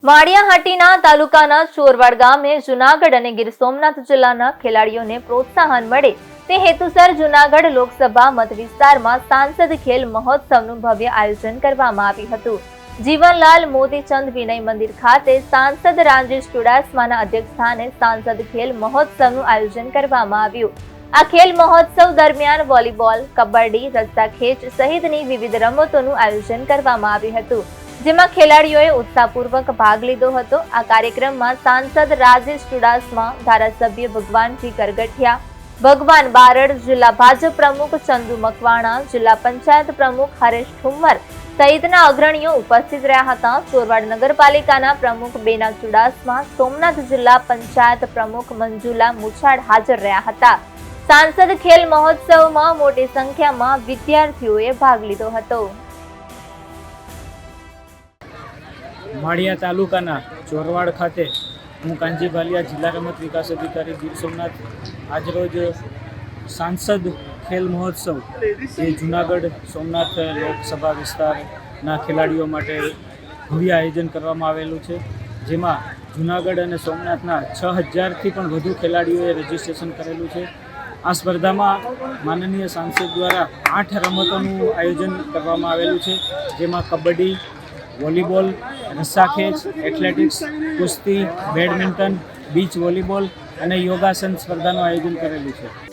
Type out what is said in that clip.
માળિયાહાટીના તાલુકાના ચોરવાડ ગામે જૂનાગઢ અને ગીર સોમનાથ જિલ્લાના ખેલાડીઓને પ્રોત્સાહન મળે તે હેતુસર જૂનાગઢ લોકસભા મત વિસ્તારમાં સાંસદ ખેલ મહોત્સવનું ભવ્ય આયોજન કરવામાં આવ્યું હતું। જીવનલાલ મોતીચંદ વિનય મંદિર ખાતે સાંસદ રાજેશ ચુડાસમાના અધ્યક્ષસ્થાને સાંસદ ખેલ મહોત્સવનું આયોજન કરવામાં આવ્યું। આ ખેલ મહોત્સવ દરમિયાન વોલીબોલ, કબડ્ડી, રસ્સાખેંચ સહિતની વિવિધ રમતોનું આયોજન કરવામાં આવ્યું હતું, જેમાં ખેલાડીઓએ ઉત્સાહપૂર્વક ભાગ લીધો હતો। આ કાર્યક્રમમાં સાંસદ રાજેશ ચુડાસમા, ધારાસભ્ય ભગવાનજી કરગઠિયા, ભગવાન બારડ, જિલ્લા ભાજપ પ્રમુખ ચંદુ મકવાણા, જિલ્લા પંચાયત પ્રમુખ હરેશ ઠુમ્મર સહિતના અગ્રણીઓ ઉપસ્થિત રહ્યા હતા। ચોરવાડ નગરપાલિકાના પ્રમુખ બેના ચુડાસમા, સોમનાથ જિલ્લા પંચાયત પ્રમુખ મંજુલા મુછાડ હાજર રહ્યા હતા। સાંસદ ખેલ મહોત્સવમાં મોટી સંખ્યામાં વિદ્યાર્થીઓએ ભાગ લીધો હતો। માળિયા તાલુકાના ચોરવાડ ખાતે હું કાનજી ભાલિયા, જિલ્લા રમત વિકાસ અધિકારી ગીર સોમનાથ, આજરોજ સાંસદ ખેલ મહોત્સવ જે જૂનાગઢ સોમનાથ લોકસભા વિસ્તારના ખેલાડીઓ માટે ભવ્ય આયોજન કરવામાં આવેલું છે, જેમાં જૂનાગઢ અને સોમનાથના 6000થી પણ વધુ ખેલાડીઓએ રજીસ્ટ્રેશન કરેલું છે। આ સ્પર્ધામાં માનનીય સાંસદ દ્વારા 8 રમતોનું આયોજન કરવામાં આવેલું છે, જેમાં કબડ્ડી, વોલીબોલ, રસ્સાખેંચ, એથ્લેટિક્સ, કુસ્તી, બેડમિન્ટન, બીચ વોલીબોલ અને યોગાસન સ્પર્ધાનું આયોજન કરેલું છે।